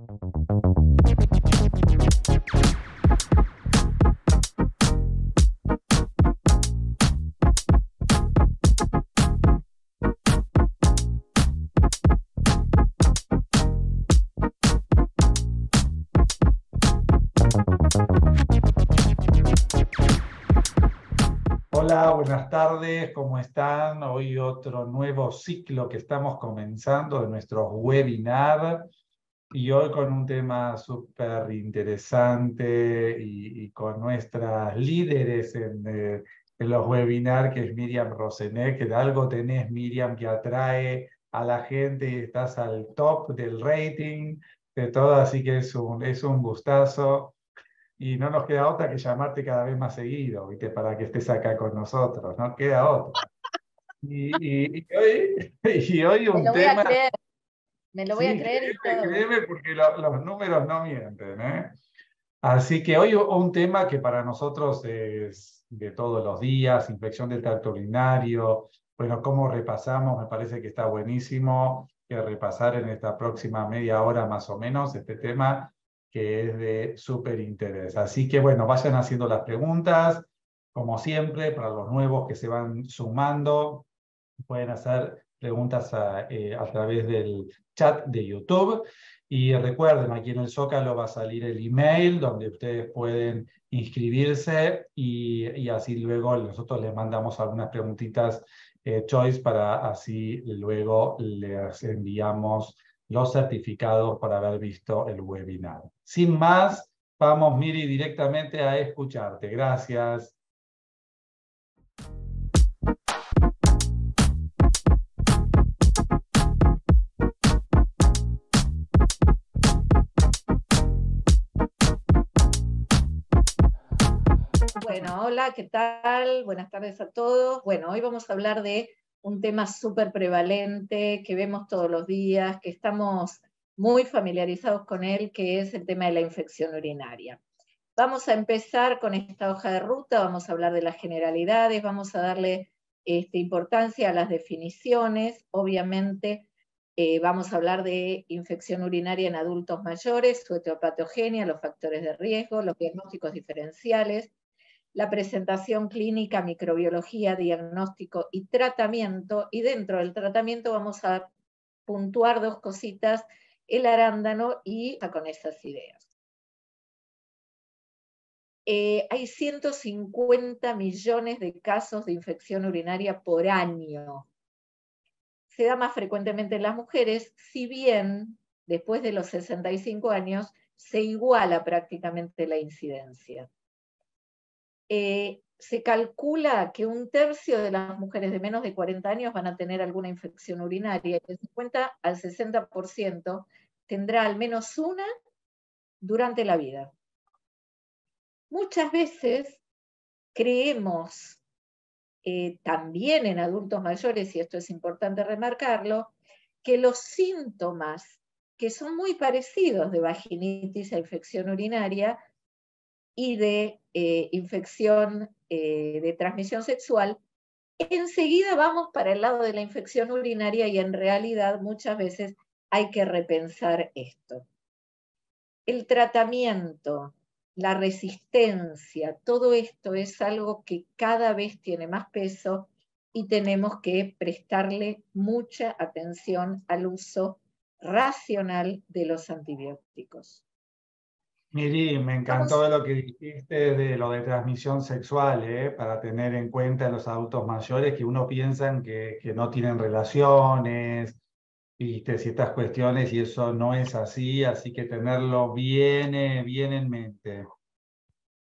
Hola, buenas tardes, ¿cómo están? Hoy otro nuevo ciclo que estamos comenzando de nuestros webinars y hoy con un tema súper interesante y con nuestras líderes en los webinars, que es Miriam Rosenet, que de algo tenés, Miriam, que atrae a la gente y estás al top del rating de todo, así que es un gustazo. Y no nos queda otra que llamarte cada vez más seguido, ¿viste? Para que estés acá con nosotros, no queda otra. Y hoy, y hoy Me un lo voy a tema, creer, me lo voy a sí, creer y créeme, todo. créeme, porque los números no mienten, ¿eh? Así que hoy un tema que para nosotros es de todos los días, infección del tracto urinario. Bueno, cómo repasamos, me parece que está buenísimo que repasar en esta próxima media hora más o menos este tema que es de súper interés. Así que bueno, vayan haciendo las preguntas, como siempre, para los nuevos que se van sumando. Pueden hacer preguntas a través del chat de YouTube. Y recuerden, aquí en el Zócalo va a salir el email donde ustedes pueden inscribirse y así luego nosotros les mandamos algunas preguntitas choice para así luego les enviamos los certificados por haber visto el webinar. Sin más, vamos, Miri, directamente a escucharte. Gracias. Bueno, hola, ¿qué tal? Buenas tardes a todos. Bueno, hoy vamos a hablar de un tema súper prevalente que vemos todos los días, que estamos muy familiarizados con él, que es el tema de la infección urinaria. Vamos a empezar con esta hoja de ruta, vamos a hablar de las generalidades, vamos a darle importancia a las definiciones, obviamente. Vamos a hablar de infección urinaria en adultos mayores, su etiopatogenia, los factores de riesgo, los diagnósticos diferenciales, la presentación clínica, microbiología, diagnóstico y tratamiento. Y dentro del tratamiento vamos a puntuar dos cositas, el arándano y con esas ideas. Hay 150 millones de casos de infección urinaria por año. Se da más frecuentemente en las mujeres, si bien después de los 65 años se iguala prácticamente la incidencia. Se calcula que un tercio de las mujeres de menos de 40 años van a tener alguna infección urinaria y del 50 al 60% tendrá al menos una durante la vida. Muchas veces creemos, también en adultos mayores, y esto es importante remarcarlo, que los síntomas que son muy parecidos de vaginitis a infección urinaria y de infección de transmisión sexual, enseguida vamos para el lado de la infección urinaria y en realidad muchas veces hay que repensar esto. El tratamiento, la resistencia, todo esto es algo que cada vez tiene más peso y tenemos que prestarle mucha atención al uso racional de los antibióticos. Miri, me encantó Vamos, lo que dijiste de lo de transmisión sexual, para tener en cuenta en los adultos mayores que uno piensa que no tienen relaciones, viste, ciertas cuestiones y eso no es así que tenerlo bien, bien en mente.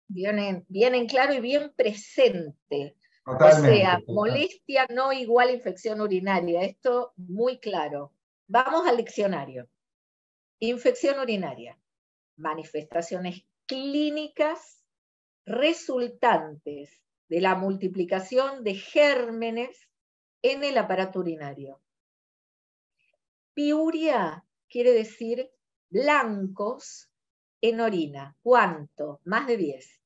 bien en claro y bien presente. O Totalmente, sea, total. molestia no igual a infección urinaria, esto muy claro. Vamos al diccionario. Infección urinaria, manifestaciones clínicas resultantes de la multiplicación de gérmenes en el aparato urinario. Piuria quiere decir blancos en orina. ¿Cuánto? Más de 10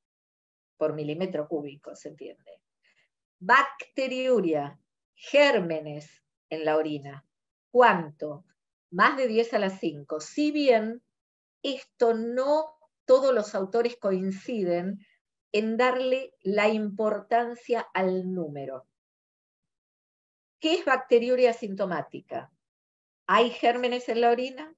por milímetro cúbico, se entiende. Bacteriuria, gérmenes en la orina. ¿Cuánto? Más de 10 a la 5. Si bien esto no todos los autores coinciden en darle la importancia al número. ¿Qué es bacteriuria asintomática? ¿Hay gérmenes en la orina?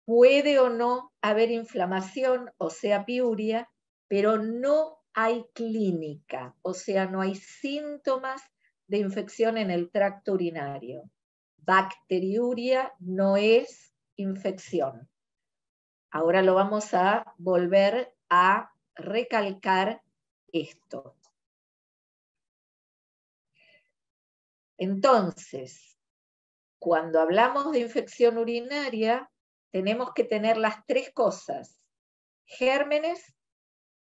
Puede o no haber inflamación, o sea, piuria, pero no hay clínica, o sea, no hay síntomas de infección en el tracto urinario. Bacteriuria no es infección. Ahora lo vamos a volver a recalcar esto. Entonces, cuando hablamos de infección urinaria, tenemos que tener las tres cosas: gérmenes,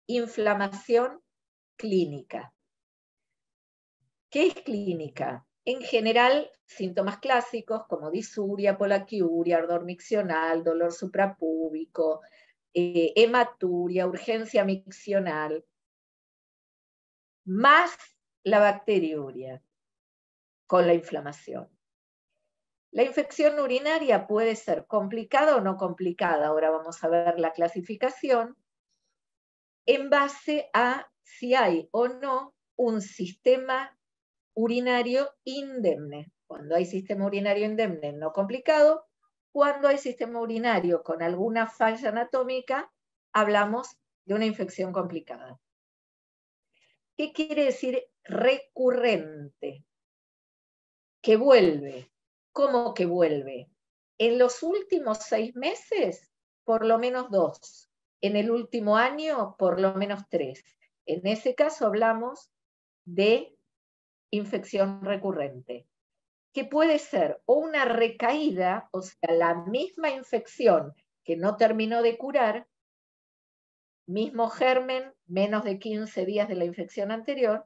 inflamación, clínica. ¿Qué es clínica? En general, síntomas clásicos como disuria, polaquiuria, ardor miccional, dolor suprapúbico, hematuria, urgencia miccional, más la bacteriuria con la inflamación. La infección urinaria puede ser complicada o no complicada. Ahora vamos a ver la clasificación en base a si hay o no un sistema urinario indemne. Cuando hay sistema urinario indemne no complicado, cuando hay sistema urinario con alguna falla anatómica, hablamos de una infección complicada. ¿Qué quiere decir recurrente? Que vuelve. ¿Cómo que vuelve? En los últimos 6 meses, por lo menos 2. En el último año, por lo menos 3. En ese caso hablamos de infección recurrente, que puede ser o una recaída, o sea, la misma infección que no terminó de curar, mismo germen, menos de 15 días de la infección anterior,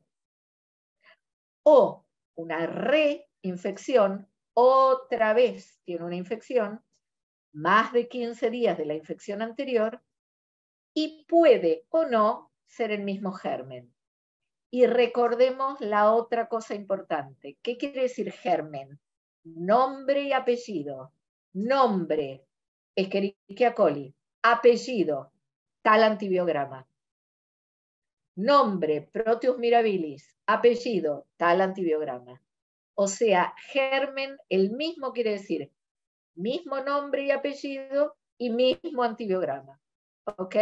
o una reinfección, otra vez tiene una infección, más de 15 días de la infección anterior, y puede o no ser el mismo germen. Y recordemos la otra cosa importante. ¿Qué quiere decir germen? Nombre y apellido. Nombre, Escherichia coli. Apellido, tal antibiograma. Nombre, Proteus mirabilis. Apellido, tal antibiograma. O sea, germen, el mismo quiere decir mismo nombre y apellido y mismo antibiograma. ¿Ok?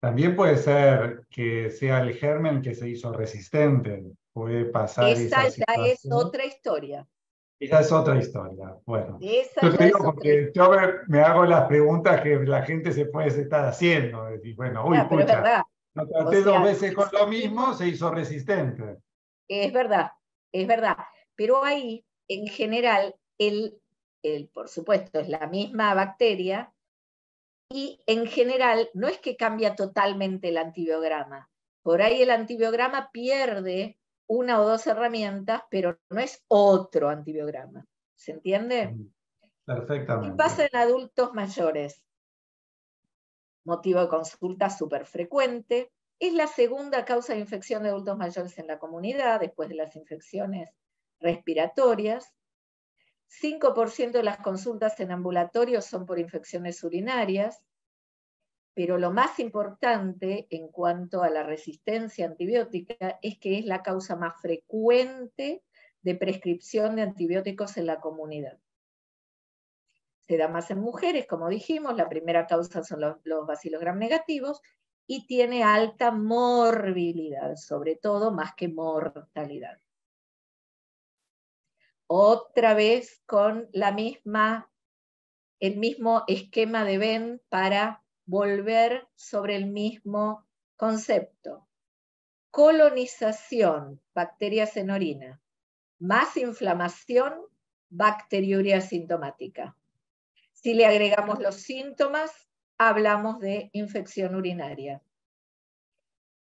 También puede ser que sea el germen que se hizo resistente. Puede pasar Esa esa ya es situación. otra historia. Esa es otra historia. Bueno, Esa yo te ya digo es otra porque historia. yo me hago las preguntas que la gente se puede estar haciendo. Decir, bueno, uy, Ah, pero es pucha, verdad. lo O traté 2 sea, veces con lo mismo, se hizo resistente. es verdad, es verdad. Pero ahí, en general, por supuesto, es la misma bacteria y en general no es que cambia totalmente el antibiograma. Por ahí el antibiograma pierde una o dos herramientas, pero no es otro antibiograma. ¿Se entiende? ¿Qué Perfectamente. pasa en adultos mayores? Motivo de consulta súper frecuente. Es la segunda causa de infección de adultos mayores en la comunidad, después de las infecciones respiratorias. 5% de las consultas en ambulatorio son por infecciones urinarias, pero lo más importante en cuanto a la resistencia antibiótica es que es la causa más frecuente de prescripción de antibióticos en la comunidad. Se da más en mujeres, como dijimos, la primera causa son los bacilos gram negativos y tiene alta morbilidad, sobre todo más que mortalidad. Otra vez con el mismo esquema de Venn para volver sobre el mismo concepto. Colonización, bacterias en orina, más inflamación, bacteriuria asintomática. Si le agregamos los síntomas, hablamos de infección urinaria.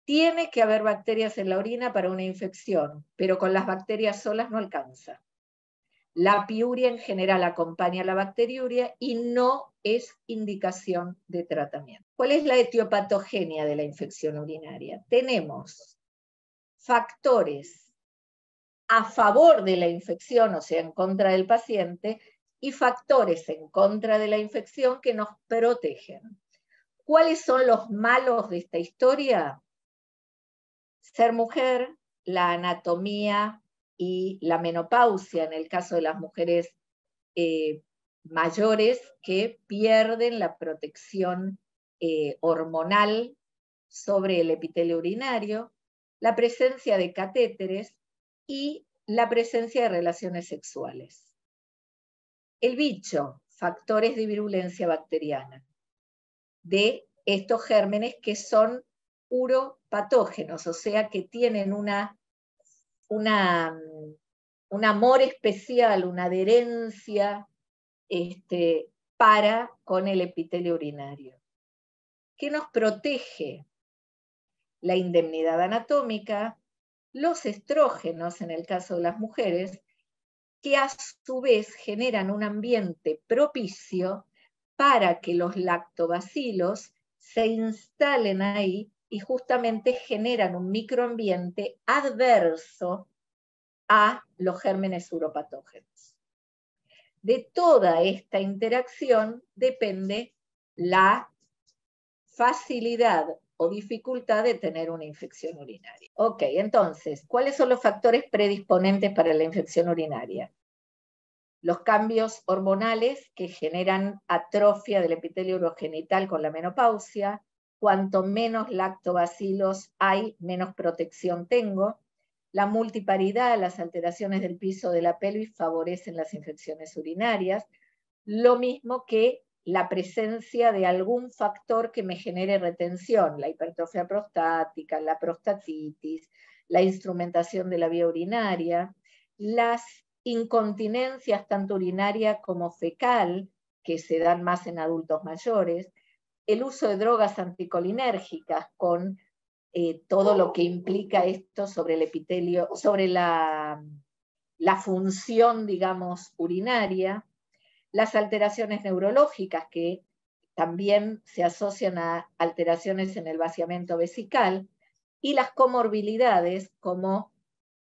Tiene que haber bacterias en la orina para una infección, pero con las bacterias solas no alcanza. La piuria en general acompaña a la bacteriuria y no es indicación de tratamiento. ¿Cuál es la etiopatogenia de la infección urinaria? Tenemos factores a favor de la infección, o sea, en contra del paciente, y factores en contra de la infección que nos protegen. ¿Cuáles son los malos de esta historia? Ser mujer, la anatomía y la menopausia, en el caso de las mujeres mayores que pierden la protección hormonal sobre el epitelio urinario, la presencia de catéteres y la presencia de relaciones sexuales. El bicho, factores de virulencia bacteriana, de estos gérmenes que son uropatógenos, o sea que tienen un amor especial, una adherencia para con el epitelio urinario. ¿Qué nos protege? La indemnidad anatómica, los estrógenos en el caso de las mujeres, que a su vez generan un ambiente propicio para que los lactobacilos se instalen ahí y justamente generan un microambiente adverso a los gérmenes uropatógenos. De toda esta interacción depende la facilidad o dificultad de tener una infección urinaria. Ok, entonces, ¿cuáles son los factores predisponentes para la infección urinaria? Los cambios hormonales que generan atrofia del epitelio urogenital con la menopausia. Cuanto menos lactobacilos hay, menos protección tengo. La multiparidad, las alteraciones del piso de la pelvis favorecen las infecciones urinarias. Lo mismo que la presencia de algún factor que me genere retención, la hipertrofia prostática, la prostatitis, la instrumentación de la vía urinaria, las incontinencias tanto urinaria como fecal, que se dan más en adultos mayores, el uso de drogas anticolinérgicas con todo lo que implica esto sobre el epitelio, sobre la función, digamos, urinaria, las alteraciones neurológicas que también se asocian a alteraciones en el vaciamiento vesical, y las comorbilidades como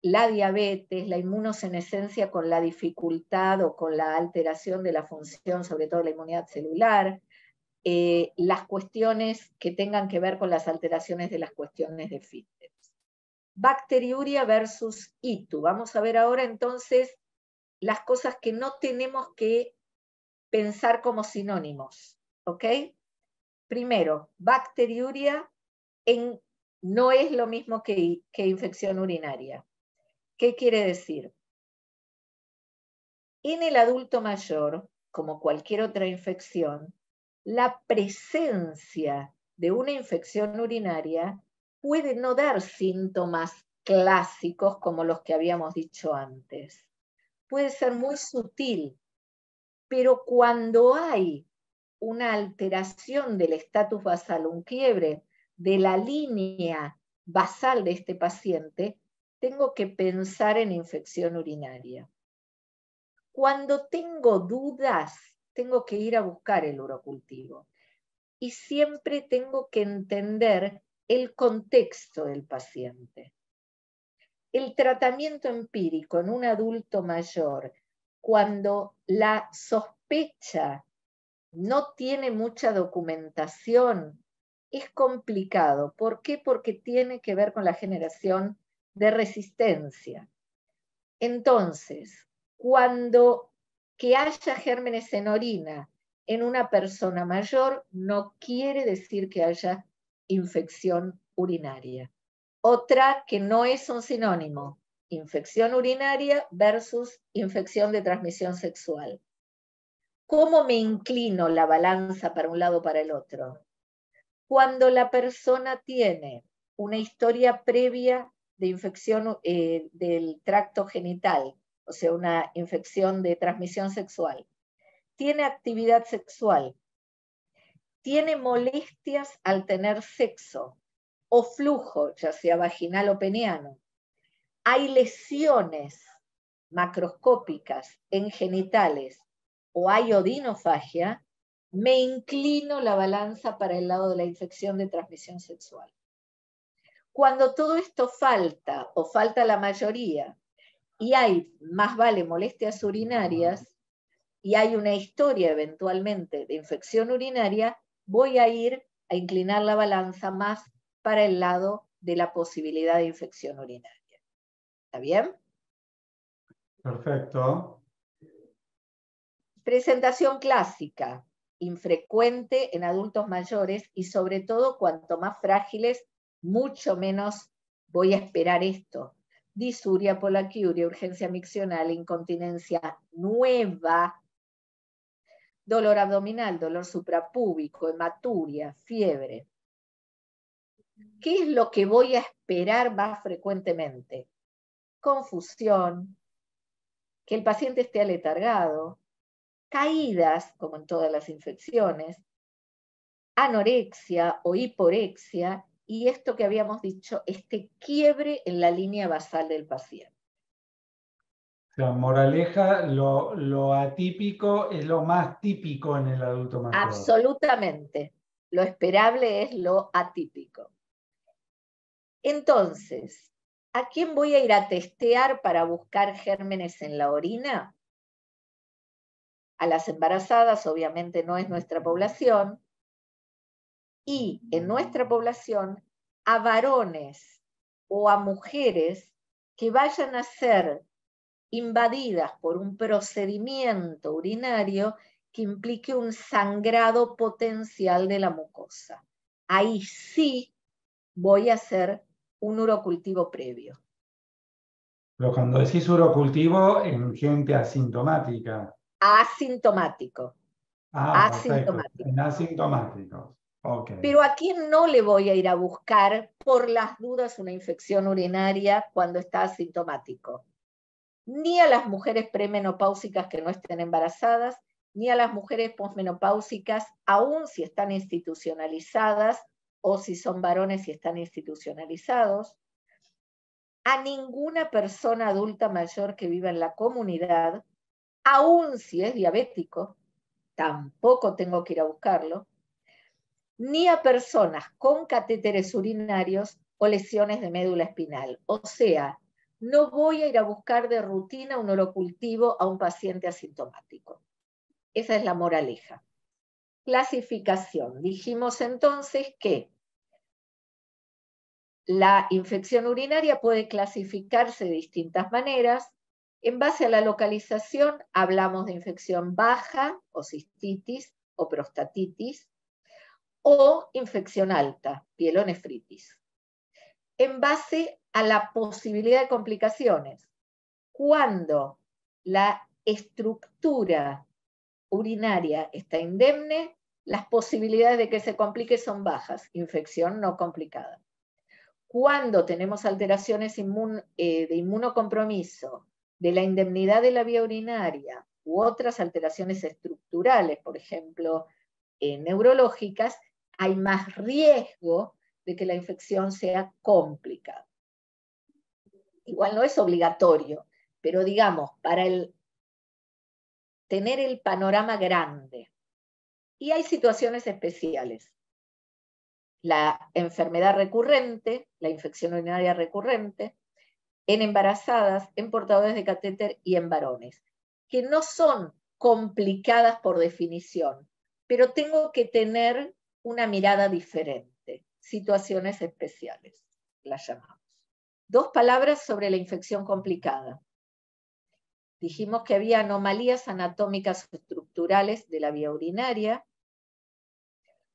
la diabetes, la inmunosenescencia con la dificultad o con la alteración de la función, sobre todo la inmunidad celular, las cuestiones que tengan que ver con las alteraciones de las cuestiones de fitness. Bacteriuria versus ITU. Vamos a ver ahora entonces las cosas que no tenemos que pensar como sinónimos, ¿ok? Primero, bacteriuria no es lo mismo que infección urinaria. ¿Qué quiere decir? En el adulto mayor, como cualquier otra infección, la presencia de una infección urinaria puede no dar síntomas clásicos como los que habíamos dicho antes. Puede ser muy sutil, pero cuando hay una alteración del estatus basal, un quiebre de la línea basal de este paciente, tengo que pensar en infección urinaria. Cuando tengo dudas, tengo que ir a buscar el urocultivo. Y siempre tengo que entender el contexto del paciente. El tratamiento empírico en un adulto mayor, cuando la sospecha no tiene mucha documentación, es complicado. ¿Por qué? Porque tiene que ver con la generación de resistencia. Entonces, cuando que haya gérmenes en orina en una persona mayor no quiere decir que haya infección urinaria. Otra que no es un sinónimo, infección urinaria versus infección de transmisión sexual. ¿Cómo me inclino la balanza para un lado o para el otro? Cuando la persona tiene una historia previa de infección del tracto genital, o sea, una infección de transmisión sexual, tiene actividad sexual, tiene molestias al tener sexo o flujo, ya sea vaginal o peniano, hay lesiones macroscópicas en genitales o hay odinofagia, me inclino la balanza para el lado de la infección de transmisión sexual. Cuando todo esto falta o falta la mayoría y hay más vale molestias urinarias, y hay una historia eventualmente de infección urinaria, voy a ir a inclinar la balanza más para el lado de la posibilidad de infección urinaria. ¿Está bien? Perfecto. Presentación clásica, infrecuente en adultos mayores y sobre todo cuanto más frágiles, mucho menos voy a esperar esto. Disuria, polaquiuria, urgencia miccional, incontinencia nueva, dolor abdominal, dolor suprapúbico, hematuria, fiebre. ¿Qué es lo que voy a esperar más frecuentemente? Confusión, que el paciente esté aletargado, caídas, como en todas las infecciones, anorexia o hiporexia, y esto que habíamos dicho, este quiebre en la línea basal del paciente. O sea, moraleja, lo atípico es lo más típico en el adulto mayor. Absolutamente. Lo esperable es lo atípico. Entonces, ¿a quién voy a ir a testear para buscar gérmenes en la orina? A las embarazadas, obviamente no es nuestra población, y en nuestra población a varones o a mujeres que vayan a ser invadidas por un procedimiento urinario que implique un sangrado potencial de la mucosa. Ahí sí voy a hacer un urocultivo previo. Pero cuando decís urocultivo, en gente asintomática. Asintomático. Perfecto. Asintomático. En asintomáticos. Ok. Pero ¿a quién no le voy a ir a buscar por las dudas una infección urinaria cuando está asintomático? Ni a las mujeres premenopáusicas que no estén embarazadas, ni a las mujeres posmenopáusicas, aun si están institucionalizadas o si son varones y están institucionalizados, a ninguna persona adulta mayor que viva en la comunidad, aun si es diabético, tampoco tengo que ir a buscarlo, ni a personas con catéteres urinarios o lesiones de médula espinal. O sea, no voy a ir a buscar de rutina un urocultivo a un paciente asintomático. Esa es la moraleja. Clasificación. Dijimos entonces que la infección urinaria puede clasificarse de distintas maneras. En base a la localización, hablamos de infección baja o cistitis o prostatitis, o infección alta, pielonefritis. En base a la posibilidad de complicaciones, cuando la estructura urinaria está indemne, las posibilidades de que se complique son bajas, infección no complicada. Cuando tenemos alteraciones de inmunocompromiso, de la indemnidad de la vía urinaria u otras alteraciones estructurales, por ejemplo, neurológicas, hay más riesgo de que la infección sea complicada. Igual no es obligatorio, pero digamos, para tener el panorama grande. Y hay situaciones especiales. La enfermedad recurrente, la infección urinaria recurrente, en embarazadas, en portadores de catéter y en varones, que no son complicadas por definición, pero tengo que tener una mirada diferente, situaciones especiales, las llamamos. 2 palabras sobre la infección complicada. Dijimos que había anomalías anatómicas o estructurales de la vía urinaria,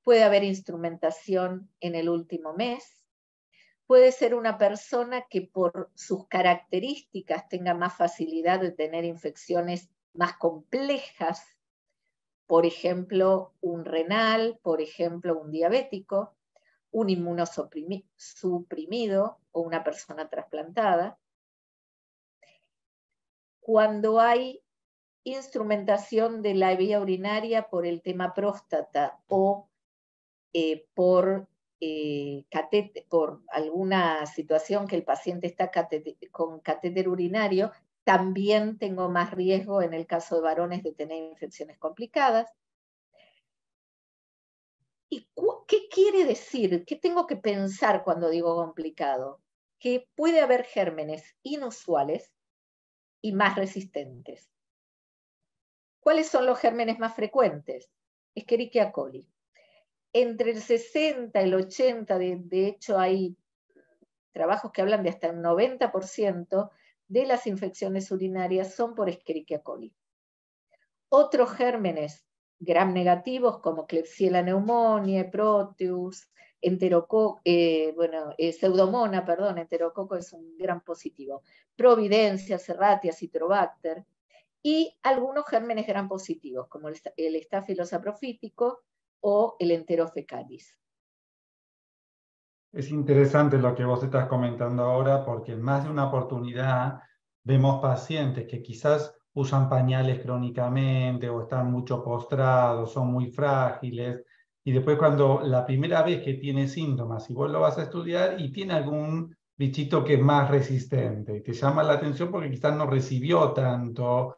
puede haber instrumentación en el último mes, puede ser una persona que por sus características tenga más facilidad de tener infecciones más complejas, por ejemplo, un renal, por ejemplo, un diabético, un inmunosuprimido o una persona trasplantada. Cuando hay instrumentación de la vía urinaria por el tema próstata o por alguna situación que el paciente está con catéter urinario, también tengo más riesgo en el caso de varones de tener infecciones complicadas. ¿Y qué quiere decir? ¿Qué tengo que pensar cuando digo complicado? Que puede haber gérmenes inusuales y más resistentes. ¿Cuáles son los gérmenes más frecuentes? Escherichia coli. Entre el 60 y el 80, de hecho hay trabajos que hablan de hasta el 90% de las infecciones urinarias son por Escherichia coli. Otros gérmenes gram negativos como Klebsiella pneumoniae, Proteus, Pseudomonas, enterococo es un gran positivo, Providencia, Serratia, Citrobacter, y algunos gérmenes gram positivos como el Staphylococcus saprofítico o el Enterofelis. Es interesante lo que vos estás comentando ahora, porque en más de una oportunidad vemos pacientes que quizás usan pañales crónicamente o están mucho postrados, son muy frágiles, y después cuando la primera vez que tiene síntomas y vos lo vas a estudiar y tiene algún bichito que es más resistente, y te llama la atención porque quizás no recibió tanto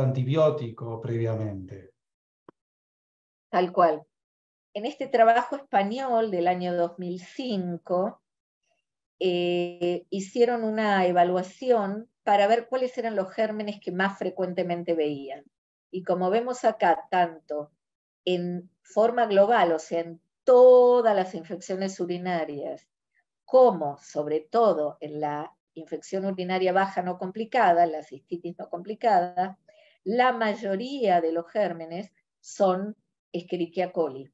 antibiótico previamente. Tal cual. En este trabajo español del año 2005, hicieron una evaluación para ver cuáles eran los gérmenes que más frecuentemente veían. Y como vemos acá, tanto en forma global, o sea, en todas las infecciones urinarias, como sobre todo en la infección urinaria baja no complicada, la cistitis no complicada, la mayoría de los gérmenes son Escherichia coli.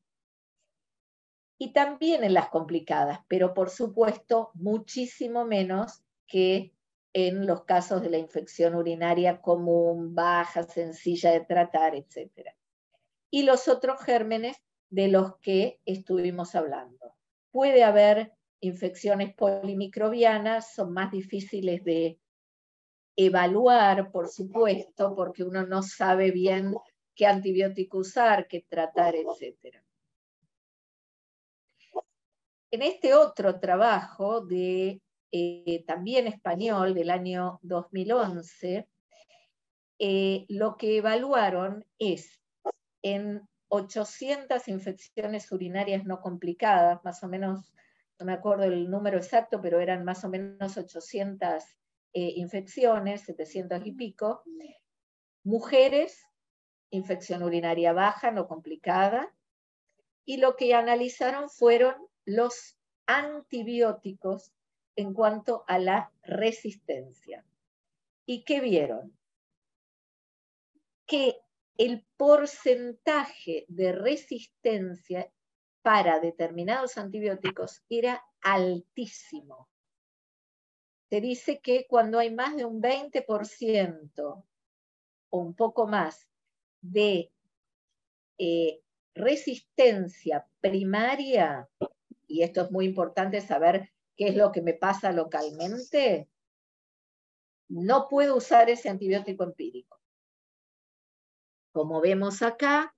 Y también en las complicadas, pero por supuesto muchísimo menos que en los casos de la infección urinaria común, baja, sencilla de tratar, etc. Y los otros gérmenes de los que estuvimos hablando. Puede haber infecciones polimicrobianas, son más difíciles de evaluar, por supuesto, porque uno no sabe bien qué antibiótico usar, qué tratar, etc. En este otro trabajo también español del año 2011, lo que evaluaron es en 800 infecciones urinarias no complicadas, más o menos, no me acuerdo el número exacto, pero eran más o menos 800 infecciones, 700 y pico, mujeres, infección urinaria baja, no complicada, y lo que analizaron fueron los antibióticos en cuanto a la resistencia. ¿Y qué vieron? Que el porcentaje de resistencia para determinados antibióticos era altísimo. Se dice que cuando hay más de un 20% o un poco más de resistencia primaria, y esto es muy importante saber qué es lo que me pasa localmente, no puedo usar ese antibiótico empírico. Como vemos acá,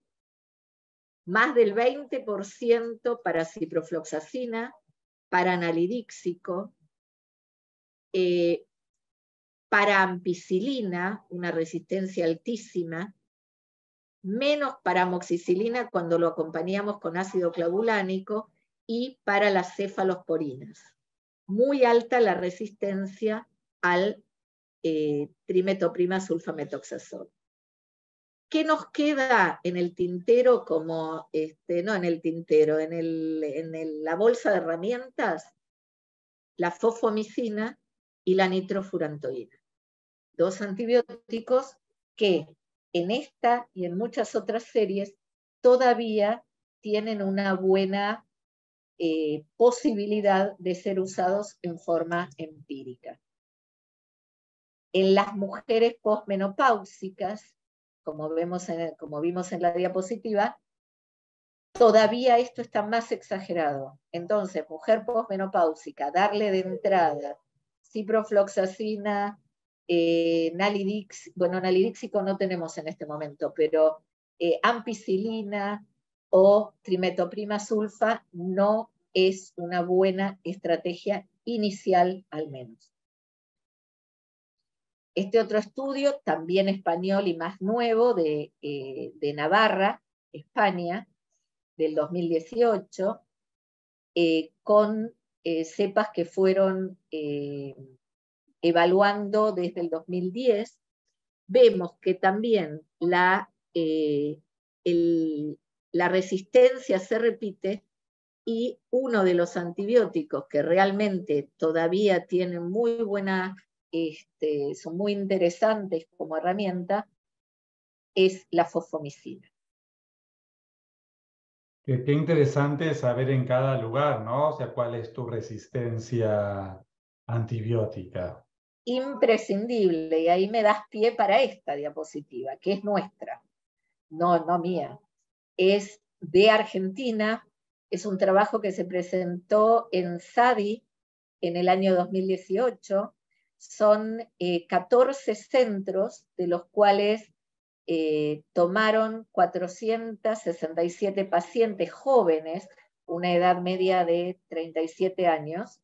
más del 20% para ciprofloxacina, para analidíxico, para ampicilina, una resistencia altísima, menos para amoxicilina cuando lo acompañamos con ácido clavulánico, y para las cefalosporinas. Muy alta la resistencia al trimetoprima sulfametoxazol. ¿Qué nos queda en el tintero como, no en el tintero, en la bolsa de herramientas? La fosfomicina y la nitrofurantoína. Dos antibióticos que en esta y en muchas otras series todavía tienen una buena posibilidad de ser usados en forma empírica. En las mujeres posmenopáusicas, como vimos en la diapositiva, todavía esto está más exagerado. Entonces, mujer posmenopáusica, darle de entrada ciprofloxacina, nalidíxico no tenemos en este momento, pero ampicilina o trimetoprima sulfa no es una buena estrategia inicial al menos. Este otro estudio, también español y más nuevo, de Navarra, España, del 2018, con cepas que fueron evaluando desde el 2010, vemos que también la resistencia se repite y uno de los antibióticos que realmente todavía tienen muy buena, son muy interesantes como herramienta, es la fosfomicina. Qué interesante saber en cada lugar, ¿no? O sea, cuál es tu resistencia antibiótica. Imprescindible, y ahí me das pie para esta diapositiva, que es nuestra, no mía. Es de Argentina, es un trabajo que se presentó en SADI en el año 2018. Son 14 centros, de los cuales tomaron 467 pacientes jóvenes, una edad media de 37 años.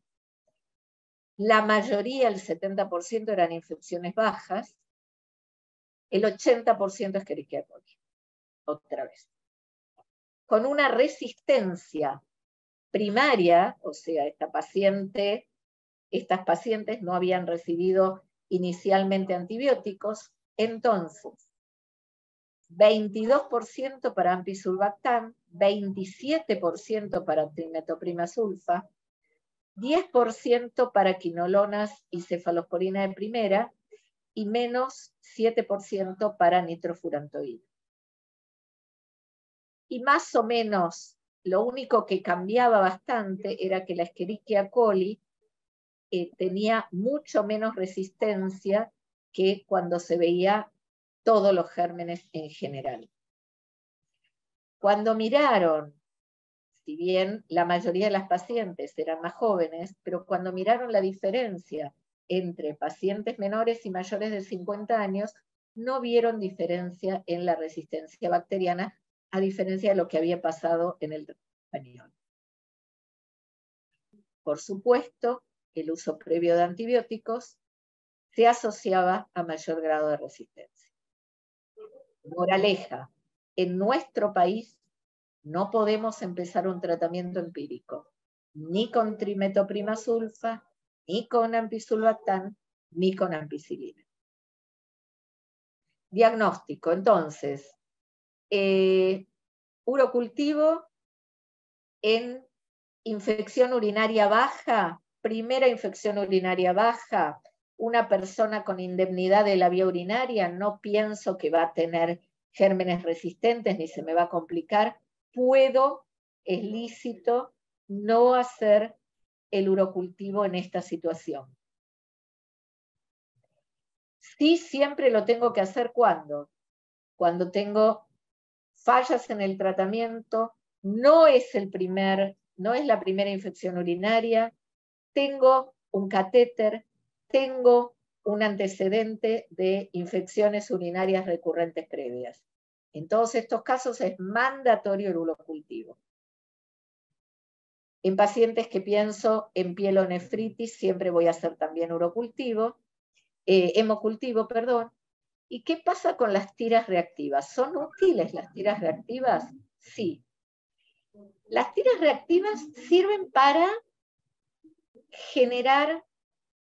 La mayoría, el 70%, eran infecciones bajas, el 80% Escherichia coli, otra vez. Con una resistencia primaria, o sea, estas pacientes no habían recibido inicialmente antibióticos, entonces 22% para ampicilbactam, 27% para trimetoprima-sulfa, 10% para quinolonas y cefalosporina de primera y menos 7% para nitrofurantoína. Y más o menos lo único que cambiaba bastante era que la Escherichia coli tenía mucho menos resistencia que cuando se veía todos los gérmenes en general. Cuando miraron, si bien la mayoría de las pacientes eran más jóvenes, pero cuando miraron la diferencia entre pacientes menores y mayores de 50 años, no vieron diferencia en la resistencia bacteriana, a diferencia de lo que había pasado en el español. Por supuesto, el uso previo de antibióticos se asociaba a mayor grado de resistencia. Moraleja, en nuestro país no podemos empezar un tratamiento empírico, ni con trimetoprima sulfa, ni con ampicilbactam, ni con ampicilina. Diagnóstico, entonces, urocultivo en infección urinaria baja, primera infección urinaria baja, una persona con indemnidad de la vía urinaria, no pienso que va a tener gérmenes resistentes ni se me va a complicar, es lícito no hacer el urocultivo en esta situación. Sí, siempre lo tengo que hacer cuando tengo fallas en el tratamiento, no es la primera infección urinaria, tengo un catéter, tengo un antecedente de infecciones urinarias recurrentes previas. En todos estos casos es mandatorio el urocultivo. En pacientes que pienso en pielonefritis siempre voy a hacer también hemocultivo, perdón. ¿Y qué pasa con las tiras reactivas? ¿Son útiles las tiras reactivas? Sí. Las tiras reactivas sirven para generar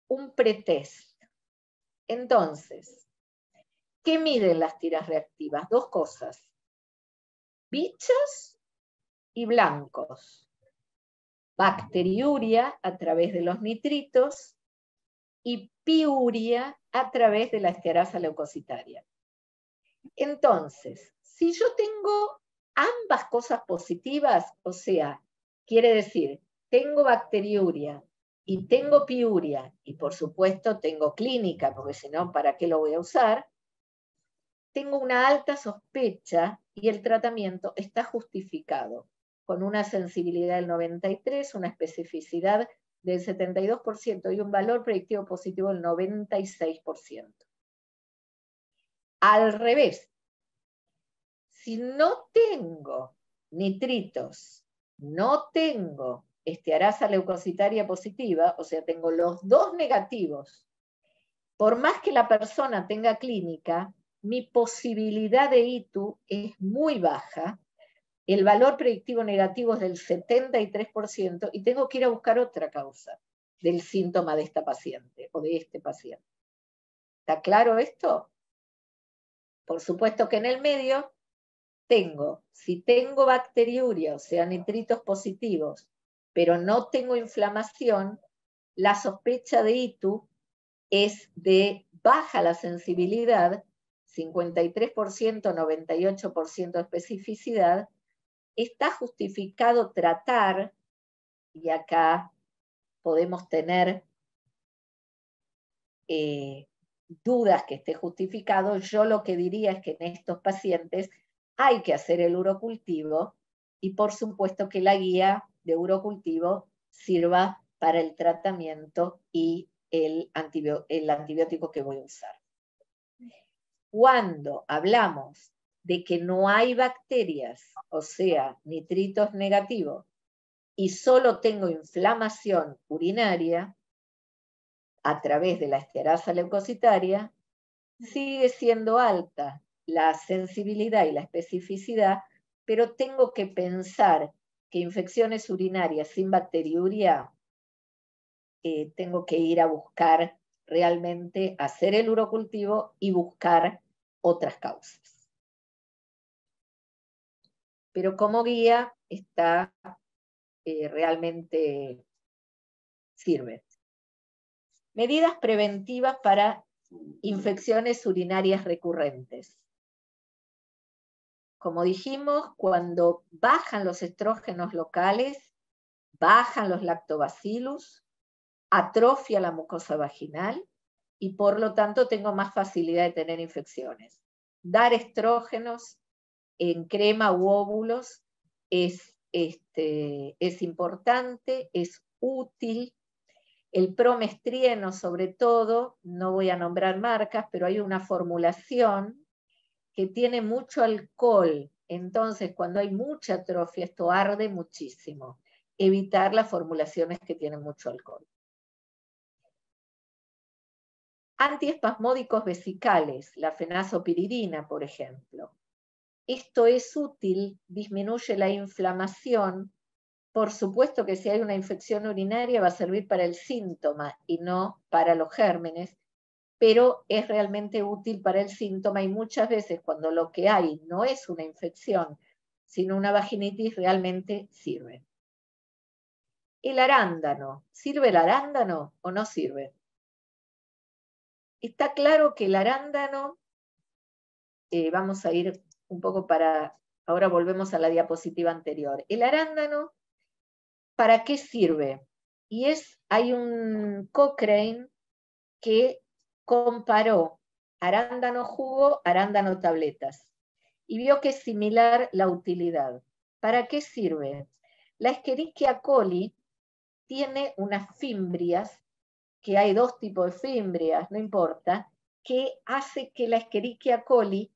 un pretest. Entonces, ¿qué miden las tiras reactivas? Dos cosas. Bichos y blancos. Bacteriuria a través de los nitritos y piuria a través de la estearasa leucocitaria. Entonces, si yo tengo ambas cosas positivas, o sea, quiere decir, tengo bacteriuria y tengo piuria, y por supuesto tengo clínica, porque si no, ¿para qué lo voy a usar? Tengo una alta sospecha y el tratamiento está justificado, con una sensibilidad del 93%, una especificidad del 72% y un valor predictivo positivo del 96%. Al revés, si no tengo nitritos, no tengo estearasa leucocitaria positiva, o sea, tengo los dos negativos, por más que la persona tenga clínica, mi posibilidad de ITU es muy baja, el valor predictivo negativo es del 73% y tengo que ir a buscar otra causa del síntoma de esta paciente o de este paciente. ¿Está claro esto? Por supuesto que en el medio si tengo bacteriuria, o sea, nitritos positivos, pero no tengo inflamación, la sospecha de ITU es de baja la sensibilidad, 53%, 98% de especificidad. Está justificado tratar, y acá podemos tener dudas que esté justificado. Yo lo que diría es que en estos pacientes hay que hacer el urocultivo y por supuesto que la guía de urocultivo sirva para el tratamiento y el antibiótico que voy a usar. Cuando hablamos de que no hay bacterias, o sea, nitritos negativos, y solo tengo inflamación urinaria a través de la esterasa leucocitaria, sigue siendo alta la sensibilidad y la especificidad, pero tengo que pensar que infecciones urinarias sin bacteriuria, tengo que ir a buscar realmente, hacer el urocultivo y buscar otras causas. Pero como guía está realmente sirve. Medidas preventivas para infecciones urinarias recurrentes. Como dijimos, cuando bajan los estrógenos locales, bajan los lactobacillus, atrofia la mucosa vaginal y por lo tanto tengo más facilidad de tener infecciones. Dar estrógenos en crema u óvulos es importante, es útil. El promestrieno, sobre todo, no voy a nombrar marcas, pero hay una formulación que tiene mucho alcohol. Entonces, cuando hay mucha atrofia, esto arde muchísimo. Evitar las formulaciones que tienen mucho alcohol. Antiespasmódicos vesicales, la fenazopiridina, por ejemplo. Esto es útil, disminuye la inflamación. Por supuesto que si hay una infección urinaria va a servir para el síntoma y no para los gérmenes, pero es realmente útil para el síntoma y muchas veces cuando lo que hay no es una infección, sino una vaginitis, realmente sirve. El arándano, ¿sirve el arándano o no sirve? Está claro que el arándano, vamos a ir un poco ahora volvemos a la diapositiva anterior. El arándano, ¿para qué sirve? Y hay un Cochrane que comparó arándano jugo, arándano tabletas, y vio que es similar la utilidad. ¿Para qué sirve? La Escherichia coli tiene unas fimbrias, que hay dos tipos de fimbrias, no importa, que hace que la Escherichia coli,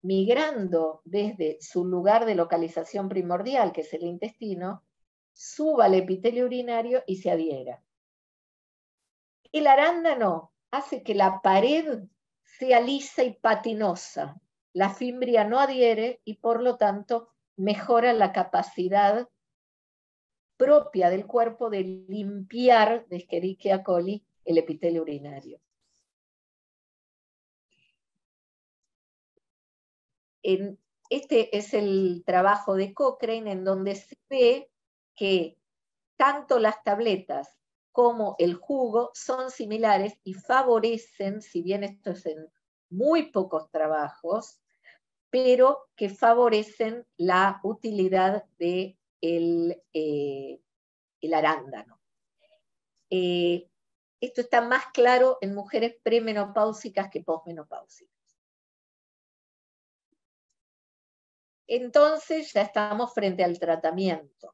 migrando desde su lugar de localización primordial, que es el intestino, suba al epitelio urinario y se adhiera. El arándano hace que la pared sea lisa y patinosa. La fimbria no adhiere y por lo tanto mejora la capacidad propia del cuerpo de limpiar de Escherichia coli el epitelio urinario. Este es el trabajo de Cochrane en donde se ve que tanto las tabletas como el jugo son similares y favorecen, si bien esto es en muy pocos trabajos, pero que favorecen la utilidad del arándano. Esto está más claro en mujeres premenopáusicas que posmenopáusicas. Entonces ya estamos frente al tratamiento.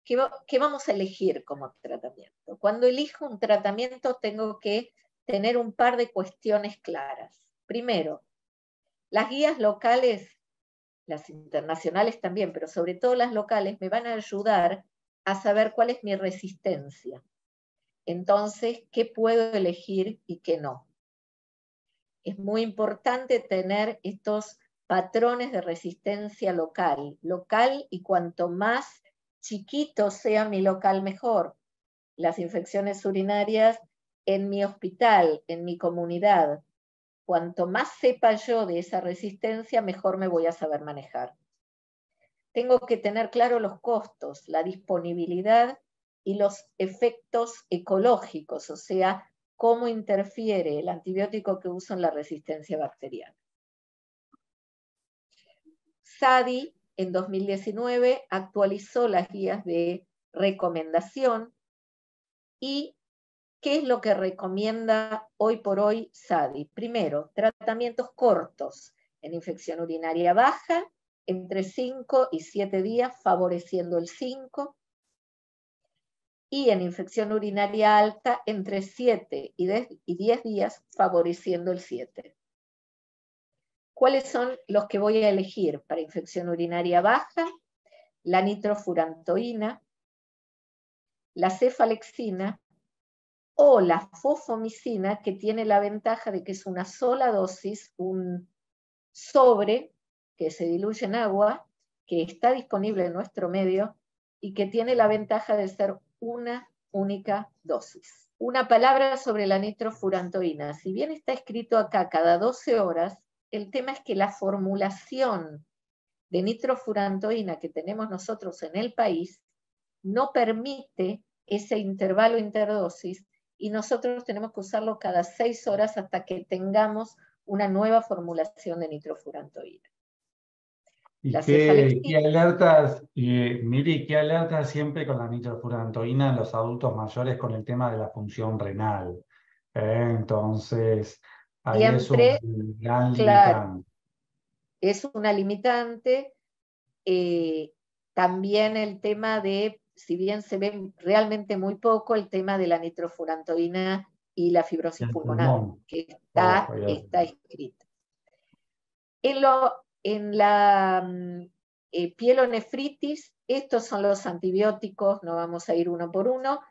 ¿Qué vamos a elegir como tratamiento? Cuando elijo un tratamiento tengo que tener un par de cuestiones claras. Primero, las guías locales, las internacionales también, pero sobre todo las locales, me van a ayudar a saber cuál es mi resistencia. Entonces, ¿qué puedo elegir y qué no? Es muy importante tener estos patrones de resistencia local, y cuanto más chiquito sea mi local, mejor. Las infecciones urinarias en mi hospital, en mi comunidad, cuanto más sepa yo de esa resistencia, mejor me voy a saber manejar. Tengo que tener claro los costos, la disponibilidad y los efectos ecológicos, o sea, cómo interfiere el antibiótico que uso en la resistencia bacteriana. SADI en 2019 actualizó las guías de recomendación y ¿qué es lo que recomienda hoy por hoy SADI? Primero, tratamientos cortos en infección urinaria baja, entre 5 y 7 días, favoreciendo el 5, y en infección urinaria alta, entre 7 y 10 días, favoreciendo el 7. ¿Cuáles son los que voy a elegir para infección urinaria baja? La nitrofurantoína, la cefalexina o la fosfomicina, que tiene la ventaja de que es una sola dosis, un sobre que se diluye en agua, que está disponible en nuestro medio y que tiene la ventaja de ser una única dosis. Una palabra sobre la nitrofurantoína. Si bien está escrito acá cada 12 horas, el tema es que la formulación de nitrofurantoína que tenemos nosotros en el país no permite ese intervalo interdosis y nosotros tenemos que usarlo cada 6 horas hasta que tengamos una nueva formulación de nitrofurantoína. ¿Y qué alertas, Miri, qué alertas siempre con la nitrofurantoína en los adultos mayores con el tema de la función renal? Entonces, ahí siempre, es un gran claro, limitante. es una limitante. También el tema de, si bien se ve realmente muy poco, el tema de la nitrofurantoína y la fibrosis El pulmonar, pulmón. que está escrito. En la pielonefritis, estos son los antibióticos, no vamos a ir uno por uno,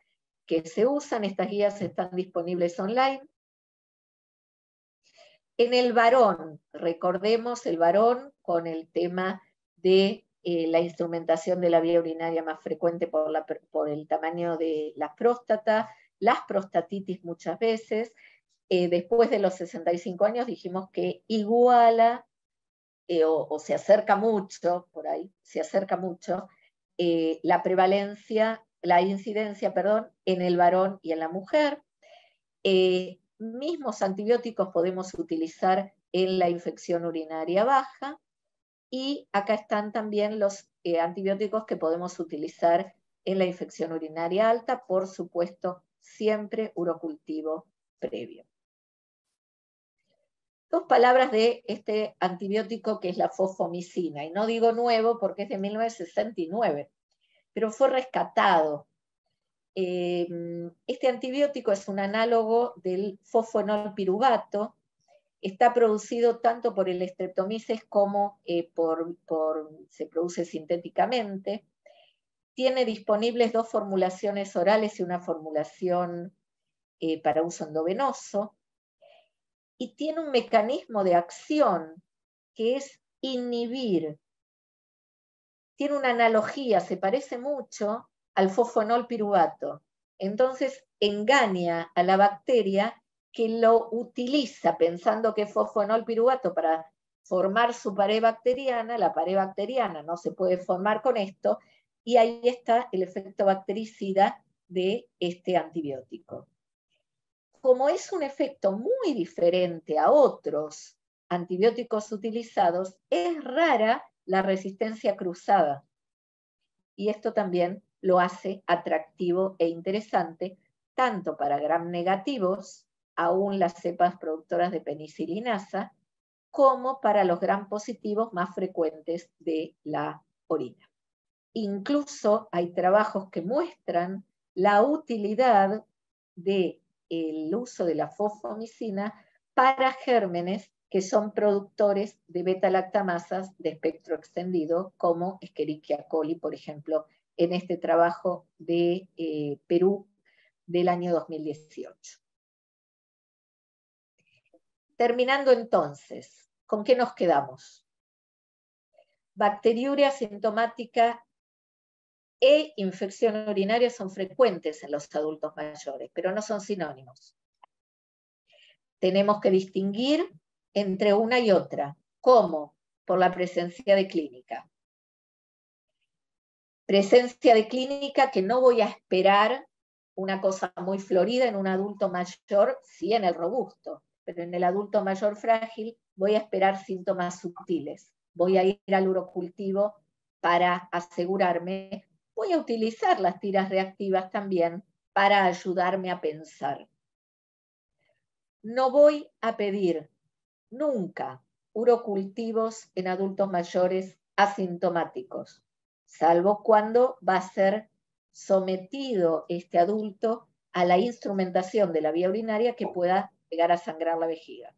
que se usan. Estas guías están disponibles online. En el varón, recordemos el varón con el tema de la instrumentación de la vía urinaria más frecuente por el tamaño de la próstata, las prostatitis muchas veces. Después de los 65 años dijimos que iguala o se acerca mucho, por ahí, se acerca mucho, la prevalencia, la incidencia, perdón, en el varón y en la mujer. Mismos antibióticos podemos utilizar en la infección urinaria baja y acá están también los antibióticos que podemos utilizar en la infección urinaria alta, por supuesto, siempre urocultivo previo. Dos palabras de este antibiótico que es la fosfomicina, y no digo nuevo porque es de 1969, pero fue rescatado. Este antibiótico es un análogo del fosfonolpiruvato, está producido tanto por el Streptomyces como se produce sintéticamente. Tiene disponibles 2 formulaciones orales y una formulación para uso endovenoso. Y tiene un mecanismo de acción que es inhibir. Tiene una analogía, se parece mucho al fosfonolpiruvato. Entonces engaña a la bacteria que lo utiliza pensando que es fosfonolpiruvato para formar su pared bacteriana. La pared bacteriana no se puede formar con esto, y ahí está el efecto bactericida de este antibiótico. Como es un efecto muy diferente a otros antibióticos utilizados, es rara la resistencia cruzada. Y esto también lo hace atractivo e interesante, tanto para gram negativos, aún las cepas productoras de penicilinasa, como para los gram positivos más frecuentes de la orina. Incluso hay trabajos que muestran la utilidad del uso de la fosfomicina para gérmenes que son productores de beta-lactamasas de espectro extendido, como Escherichia coli, por ejemplo, en este trabajo de Perú del año 2018. Terminando entonces, ¿con qué nos quedamos? Bacteriuria sintomática e infección urinaria son frecuentes en los adultos mayores, pero no son sinónimos. Tenemos que distinguir entre una y otra. ¿Cómo? Por la presencia de clínica. Presencia de clínica que no voy a esperar una cosa muy florida en un adulto mayor, sí en el robusto, pero en el adulto mayor frágil voy a esperar síntomas sutiles. Voy a ir al urocultivo para asegurarme. Voy a utilizar las tiras reactivas también para ayudarme a pensar. No voy a pedir nunca urocultivos en adultos mayores asintomáticos, salvo cuando va a ser sometido este adulto a la instrumentación de la vía urinaria que pueda llegar a sangrar la vejiga.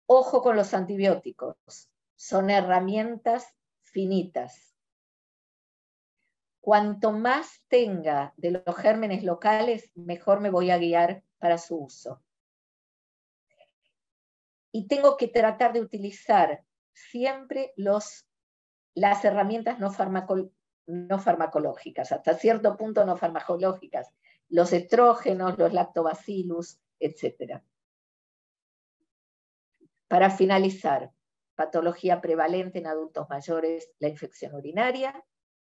Ojo con los antibióticos, son herramientas finitas. Cuanto más tenga de los gérmenes locales, mejor me voy a guiar para su uso. Y tengo que tratar de utilizar siempre las herramientas no farmacológicas, hasta cierto punto no farmacológicas, los estrógenos, los lactobacillus, etc. Para finalizar, patología prevalente en adultos mayores, la infección urinaria.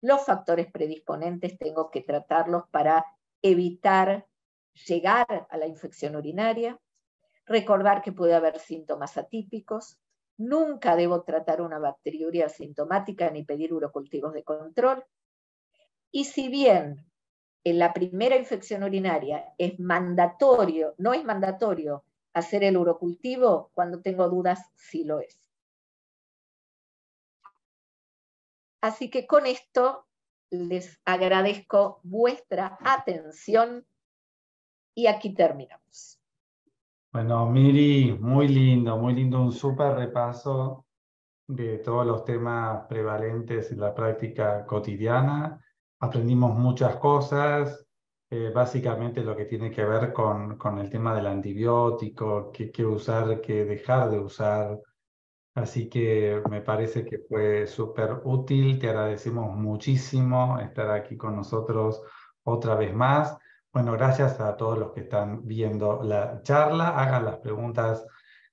Los factores predisponentes tengo que tratarlos para evitar llegar a la infección urinaria. Recordar que puede haber síntomas atípicos. Nunca debo tratar una bacteriuria asintomática ni pedir urocultivos de control. Y si bien en la primera infección urinaria es mandatorio, no es mandatorio hacer el urocultivo, cuando tengo dudas sí lo es. Así que con esto les agradezco vuestra atención y aquí terminamos. Bueno, Miri, muy lindo, un súper repaso de todos los temas prevalentes en la práctica cotidiana. Aprendimos muchas cosas, básicamente lo que tiene que ver con el tema del antibiótico, qué usar, qué dejar de usar. Así que me parece que fue súper útil. Te agradecemos muchísimo estar aquí con nosotros otra vez más. Bueno, gracias a todos los que están viendo la charla. Hagan las preguntas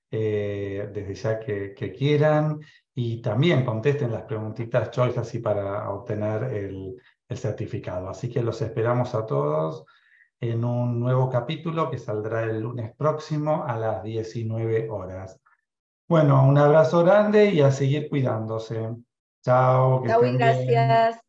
desde ya que quieran y también contesten las preguntitas choice así para obtener el certificado. Así que los esperamos a todos en un nuevo capítulo que saldrá el lunes próximo a las 19 horas. Bueno, un abrazo grande y a seguir cuidándose. Chao, que Chau y estén bien. gracias.